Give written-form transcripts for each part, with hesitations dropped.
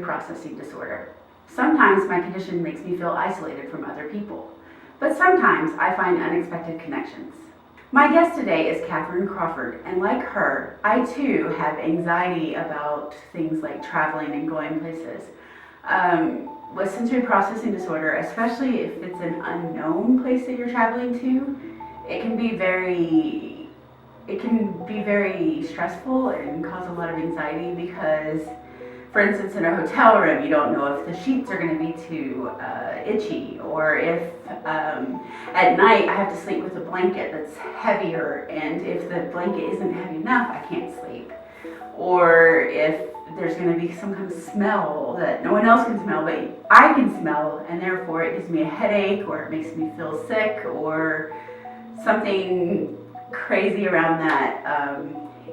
processing disorder. Sometimes my condition makes me feel isolated from other people, but sometimes I find unexpected connections. My guest today is Catherine Crawford, and like her, I too have anxiety about things like traveling and going places. With sensory processing disorder, especially if it's an unknown place that you're traveling to, it can be very stressful and cause a lot of anxiety because, for instance, in a hotel room, you don't know if the sheets are going to be too itchy, or if at night I have to sleep with a blanket that's heavier, and if the blanket isn't heavy enough, I can't sleep. Or if there's going to be some kind of smell that no one else can smell, but I can smell, and therefore it gives me a headache, or it makes me feel sick, or something crazy around that.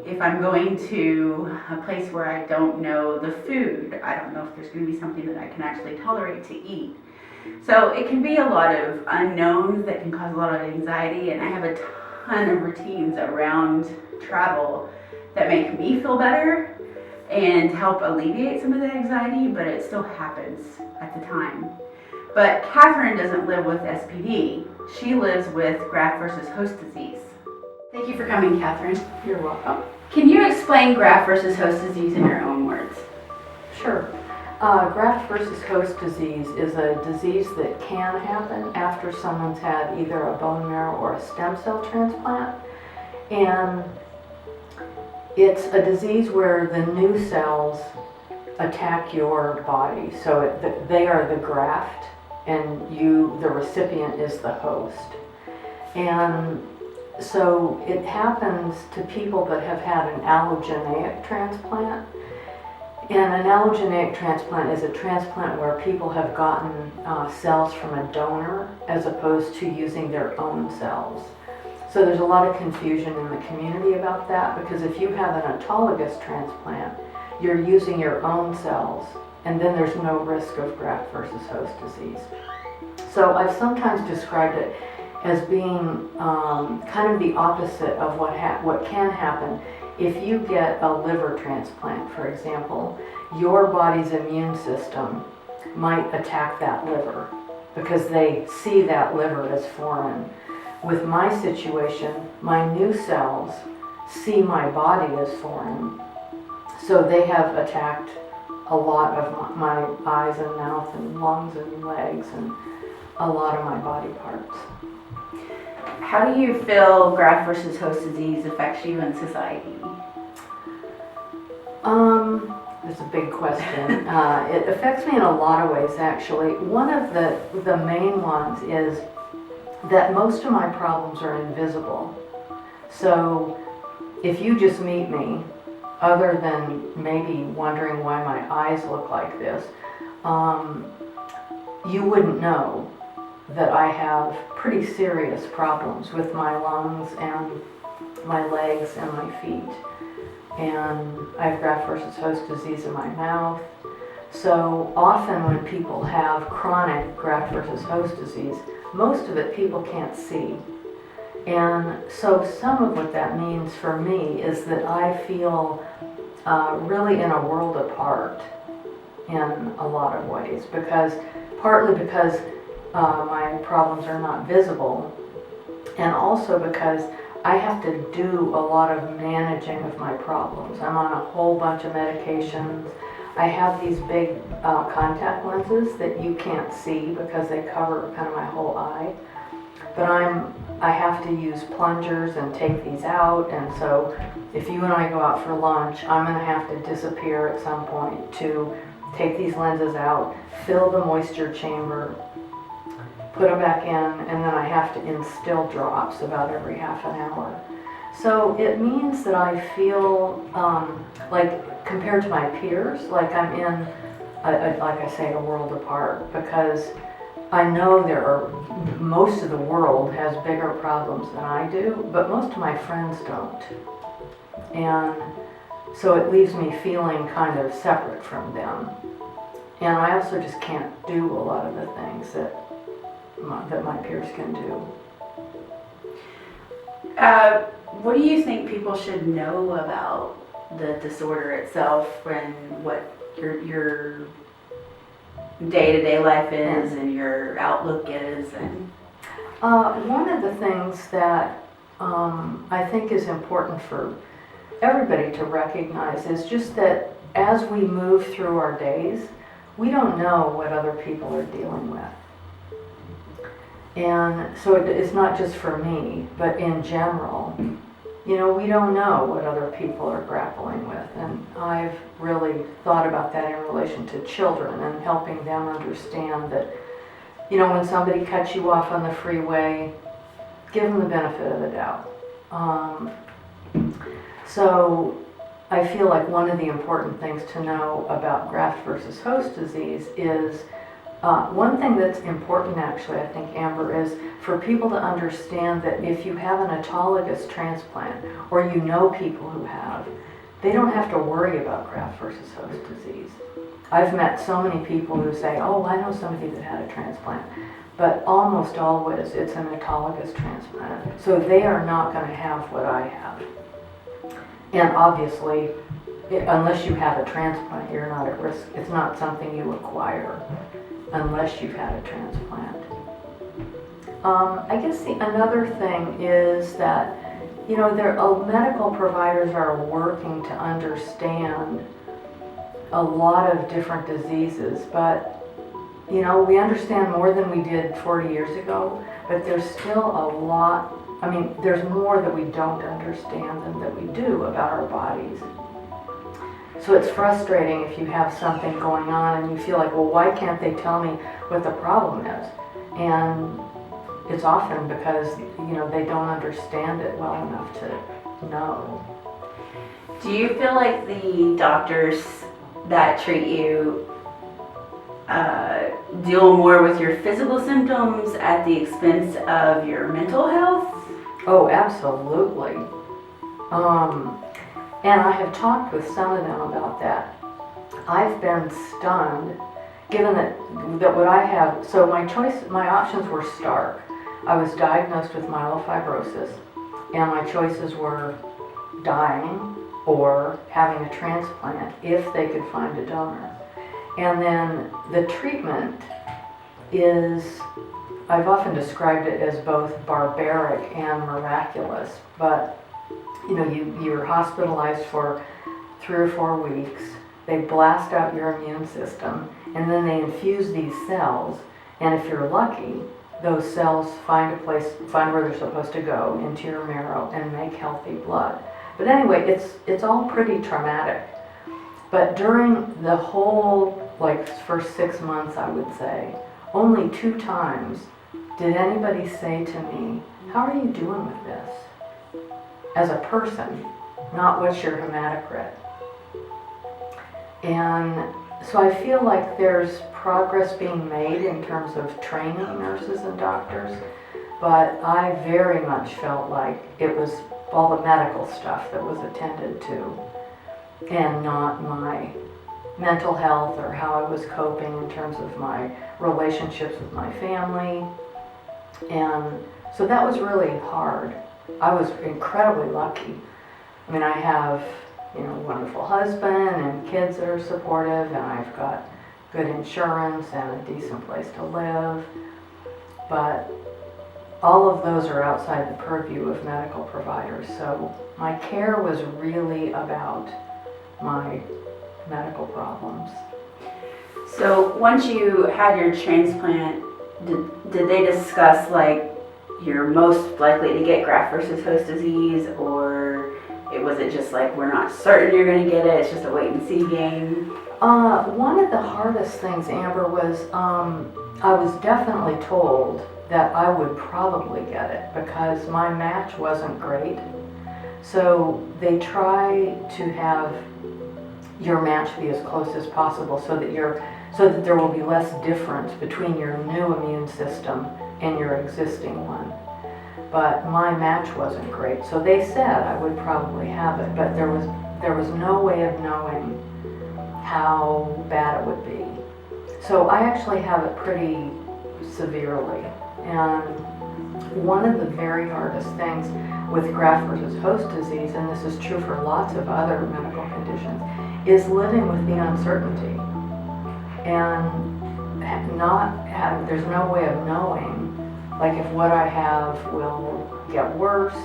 If I'm going to a place where I don't know the food, I don't know if there's going to be something that I can actually tolerate to eat. So it can be a lot of unknowns that can cause a lot of anxiety, and I have a ton of routines around travel that make me feel better and help alleviate some of the anxiety, but it still happens at the time. But Catherine doesn't live with SPD. She lives with graft-versus-host disease. Thank you for coming, Catherine. You're welcome. Can you explain graft-versus-host disease in your own words? Sure. Graft-versus-host disease is a disease that can happen after someone's had either a bone marrow or a stem cell transplant. And it's a disease where the new cells attack your body. So they are the graft, and you, the recipient, is the host. And so it happens to people that have had an allogeneic transplant. And an allogeneic transplant is a transplant where people have gotten cells from a donor as opposed to using their own cells. So there's a lot of confusion in the community about that, because if you have an autologous transplant, you're using your own cells, and then there's no risk of graft-versus-host disease. So I've sometimes described it as being kind of the opposite of what can happen. If you get a liver transplant, for example, your body's immune system might attack that liver because they see that liver as foreign. With my situation, my new cells see my body as foreign, so they have attacked a lot of my eyes and mouth and lungs and legs and a lot of my body parts. How do you feel graft-versus-host disease affects you in society? That's a big question. It affects me in a lot of ways, actually. One of the main ones is that most of my problems are invisible. So if you just meet me, other than maybe wondering why my eyes look like this, you wouldn't know that I have pretty serious problems with my lungs and my legs and my feet. And I have graft-versus-host disease in my mouth. So often when people have chronic graft-versus-host disease, most of it people can't see. And so some of what that means for me is that I feel really in a world apart in a lot of ways, partly because my problems are not visible, and also because I have to do a lot of managing of my problems. I'm on a whole bunch of medications. I have these big contact lenses that you can't see because they cover kind of my whole eye. But I have to use plungers and take these out, and so if you and I go out for lunch, I'm going to have to disappear at some point to take these lenses out, fill the moisture chamber, put them back in, and then I have to instill drops about every half an hour. So it means that I feel like, compared to my peers, like I'm in, like I say, a world apart, because I know most of the world has bigger problems than I do, but most of my friends don't. And so it leaves me feeling kind of separate from them. And I also just can't do a lot of the things that my peers can do. What do you think people should know about the disorder itself and what your day-to-day life is and your outlook is. And one of the things that I think is important for everybody to recognize is just that as we move through our days, we don't know what other people are dealing with. And so it's not just for me, but in general, we don't know what other people are grappling with. And I've really thought about that in relation to children and helping them understand that, when somebody cuts you off on the freeway, give them the benefit of the doubt. So I feel like one of the important things to know about graft versus host disease is one thing that's important, actually, I think, Amber, is for people to understand that if you have an autologous transplant, or people who have, they don't have to worry about graft versus host disease. I've met so many people who say, oh, I know somebody that had a transplant, but almost always it's an autologous transplant. So they are not going to have what I have. And obviously, unless you have a transplant, you're not at risk. It's not something you acquire unless you've had a transplant. I guess another thing is that, medical providers are working to understand a lot of different diseases, but, we understand more than we did 40 years ago, but there's still a lot, there's more that we don't understand than that we do about our bodies. So it's frustrating if you have something going on and you feel like, well, why can't they tell me what the problem is? And it's often because, they don't understand it well enough to know. do you feel like the doctors that treat you deal more with your physical symptoms at the expense of your mental health? Oh, absolutely. And I have talked with some of them about that. I've been stunned, given that what I have, so my options were stark. I was diagnosed with myelofibrosis, and my choices were dying or having a transplant if they could find a donor. And then the treatment is, I've often described it as both barbaric and miraculous, but you're hospitalized for 3 or 4 weeks. They blast out your immune system, and then they infuse these cells. And if you're lucky, those cells find where they're supposed to go, into your marrow, and make healthy blood. But anyway, it's all pretty traumatic. But during the whole, first 6 months, I would say, only 2 times did anybody say to me, how are you doing with this? As a person, not what's your hematocrit. And so I feel like there's progress being made in terms of training nurses and doctors, but I very much felt like it was all the medical stuff that was attended to, and not my mental health or how I was coping in terms of my relationships with my family. And so that was really hard. I was incredibly lucky. I have, a wonderful husband and kids that are supportive, and I've got good insurance and a decent place to live. But all of those are outside the purview of medical providers. So my care was really about my medical problems. So once you had your transplant, did they discuss you're most likely to get graft versus host disease, or was it just we're not certain you're going to get it, it's just a wait and see game? One of the hardest things, Amber, was I was definitely told that I would probably get it because my match wasn't great. So they try to have your match be as close as possible so that there will be less difference between your new immune system and your existing one. But my match wasn't great, so they said I would probably have it, but there was no way of knowing how bad it would be. So I actually have it pretty severely, and one of the very hardest things with graft versus host disease, and this is true for lots of other medical conditions, is living with the uncertainty and not having, there's no way of knowing, like if what I have will get worse.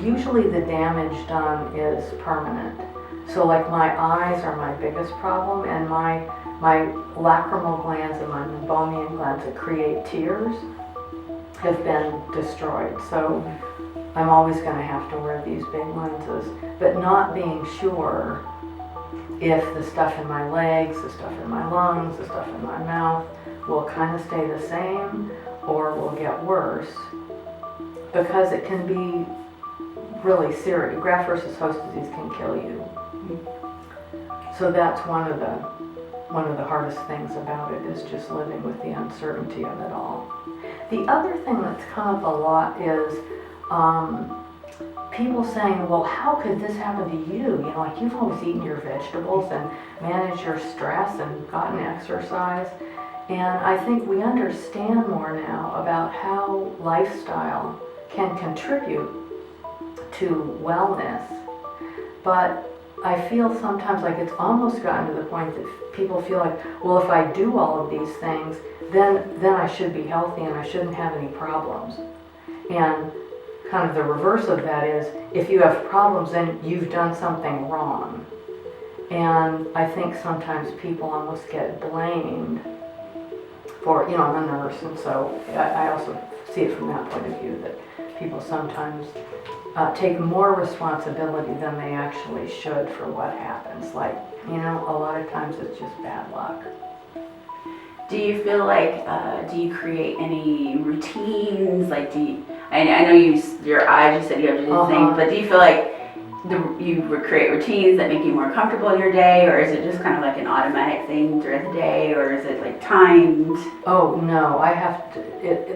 Usually the damage done is permanent. So like my eyes are my biggest problem, and my lacrimal glands and my meibomian glands that create tears have been destroyed. So I'm always going to have to wear these big lenses, but not being sure if the stuff in my legs, the stuff in my lungs, the stuff in my mouth will kind of stay the same or will get worse, because it can be really serious. Graft versus host disease can kill you. So that's one of the hardest things about it, is just living with the uncertainty of it all. The other thing that's come up a lot is people saying, well, how could this happen to you? You know, like you've always eaten your vegetables and managed your stress and gotten exercise. And I think we understand more now about how lifestyle can contribute to wellness. But I feel sometimes like it's almost gotten to the point that people feel like, well, if I do all of these things, then I should be healthy and I shouldn't have any problems. And kind of the reverse of that is, if you have problems, then you've done something wrong. And I think sometimes people almost get blamed for, you know, I'm a nurse, and so I also see it from that point of view, that people sometimes take more responsibility than they actually should for what happens. Like, you know, a lot of times it's just bad luck. Do you feel like, do you create any routines? Like, I know your eyes, you said you have to do things, but do you feel like you create routines that make you more comfortable in your day, or is it just kind of like an automatic thing throughout the day, or is it like timed? Oh, no, I have to,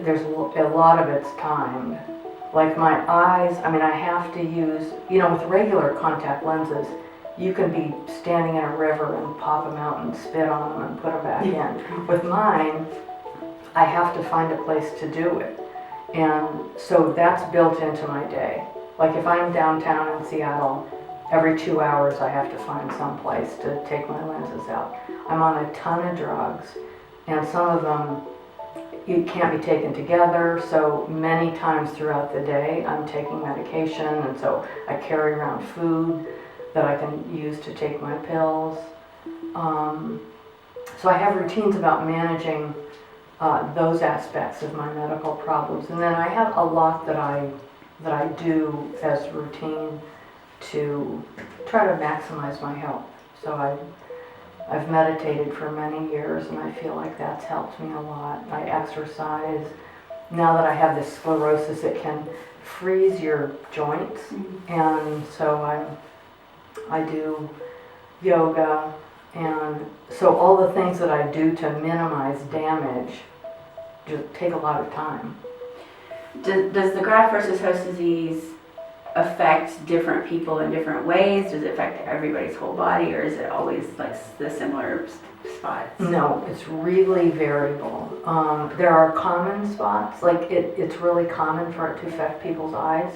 there's a lot of it's timed. Like my eyes, I mean, I have to use, you know, with regular contact lenses, you can be standing in a river and pop them out and spit on them and put them back in. With mine, I have to find a place to do it. And so that's built into my day. Like if I'm downtown in Seattle, every 2 hours I have to find some place to take my lenses out. I'm on a ton of drugs, and some of them it can't be taken together, so many times throughout the day I'm taking medication, and so I carry around food that I can use to take my pills. So I have routines about managing those aspects of my medical problems, and then I have a lot that I do as routine to try to maximize my health. So I've meditated for many years, and I feel like that's helped me a lot. I exercise. Now that I have this sclerosis, it can freeze your joints, and so I do yoga, and so all the things that I do to minimize damage just take a lot of time. Does the graft versus host disease affect different people in different ways? Does it affect everybody's whole body, or is it always like the similar spots? No, it's really variable. There are common spots, like it's really common for it to affect people's eyes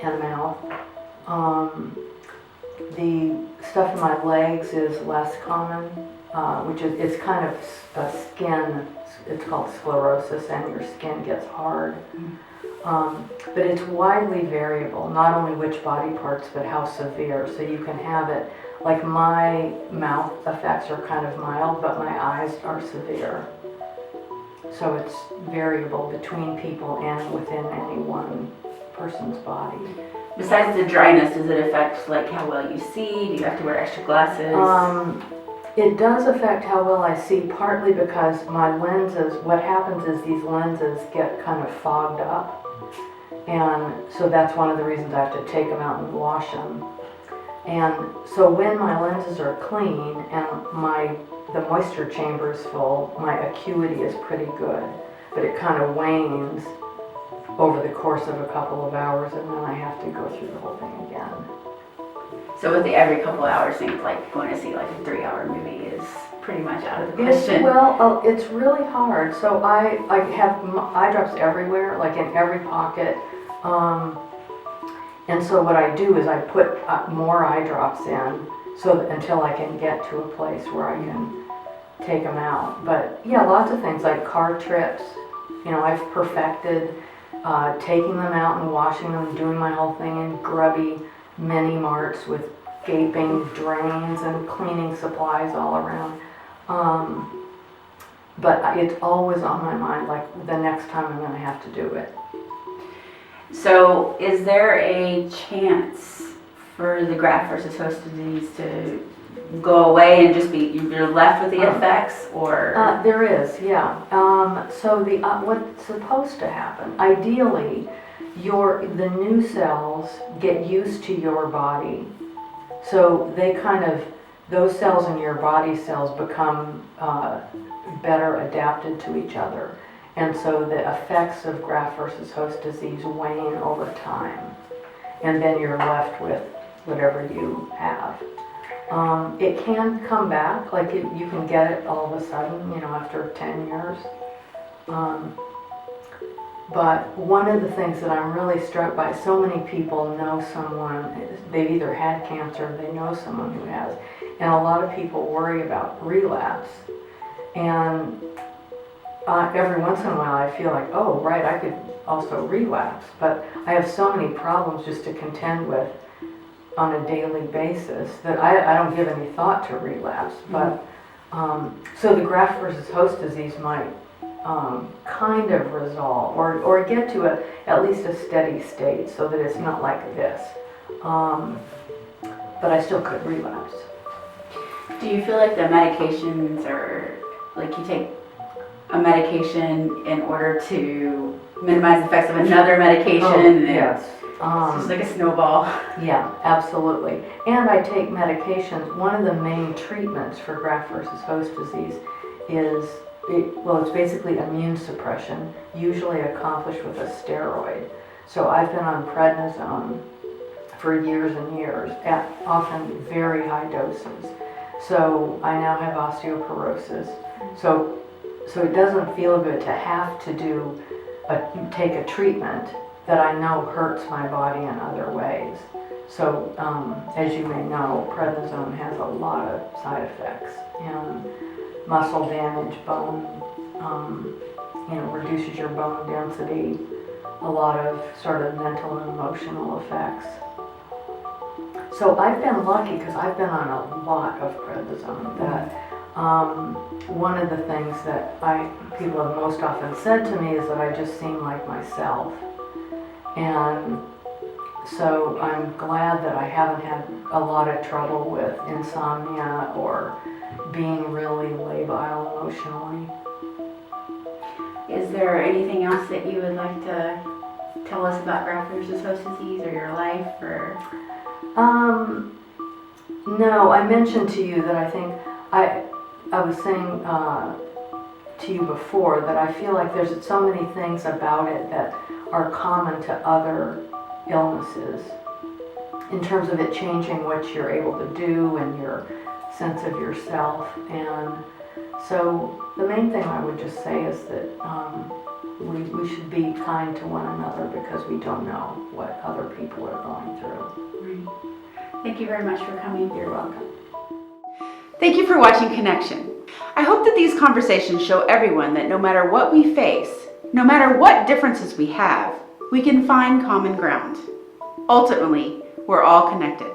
and mouth. The stuff in my legs is less common, which is, it's kind of a skin, it's called sclerosis, and your skin gets hard. But it's widely variable, not only which body parts, but how severe. So you can have it, like my mouth effects are kind of mild, but my eyes are severe. So it's variable between people and within any one person's body. Besides the dryness, does it affect like how well you see? Do you have to wear extra glasses? It does affect how well I see, partly because my lenses, what happens is these lenses get kind of fogged up. And so that's one of the reasons I have to take them out and wash them. And so when my lenses are clean and the moisture chamber is full, my acuity is pretty good. But it kind of wanes over the course of a couple of hours, and then I have to go through the whole thing again. So with the every couple of hours thing, like going to see like a 3-hour movie is pretty much out of the question. Well, it's really hard. So I have eye drops everywhere, like in every pocket. And so what I do is I put more eye drops in so that until I can get to a place where I can take them out. But yeah, lots of things like car trips. You know, I've perfected taking them out and washing them, doing my whole thing in grubby mini marts with gaping drains and cleaning supplies all around. But it's always on my mind, like the next time I'm going to have to do it. So is there a chance for the graft-versus-host disease to go away and just be, you're left with the effects, or? There is, yeah. So what's supposed to happen, ideally, the new cells get used to your body. So those cells in your body cells become better adapted to each other. And so the effects of graft-versus-host disease wane over time. And then you're left with whatever you have. It can come back, like you can get it all of a sudden, you know, after 10 years. But one of the things that I'm really struck by, so many people know someone, they've either had cancer or they know someone who has. And a lot of people worry about relapse. And every once in a while I feel like, oh, right, I could also relapse. But I have so many problems just to contend with on a daily basis that I don't give any thought to relapse. But so the graft-versus-host disease might kind of resolve or get to at least a steady state so that it's not like this. But I still could relapse. Do you feel like the medications are, like you take a medication in order to minimize the effects of another medication? Oh, yes. It's just like a snowball. Yeah, absolutely. And I take medications. One of the main treatments for graft-versus-host disease is, it's basically immune suppression, usually accomplished with a steroid. So I've been on prednisone for years and years, at often very high doses. So I now have osteoporosis. So it doesn't feel good to have to take a treatment that I know hurts my body in other ways. So as you may know, prednisone has a lot of side effects, and muscle damage, bone, reduces your bone density, a lot of sort of mental and emotional effects. So I've been lucky because I've been on a lot of prednisone. That one of the things that people have most often said to me is that I just seem like myself. And so I'm glad that I haven't had a lot of trouble with insomnia or being really labile emotionally. Is there anything else that you would like to tell us about graft-versus-host disease or your life, or? No, I mentioned to you that I think I was saying to you before that I feel like there's so many things about it that are common to other illnesses in terms of it changing what you're able to do and your sense of yourself. And so the main thing I would just say is that we should be kind to one another because we don't know what other people are going through. Right. Thank you very much for coming. You're welcome. Thank you for watching Connection. I hope that these conversations show everyone that no matter what we face, no matter what differences we have, we can find common ground. Ultimately, we're all connected.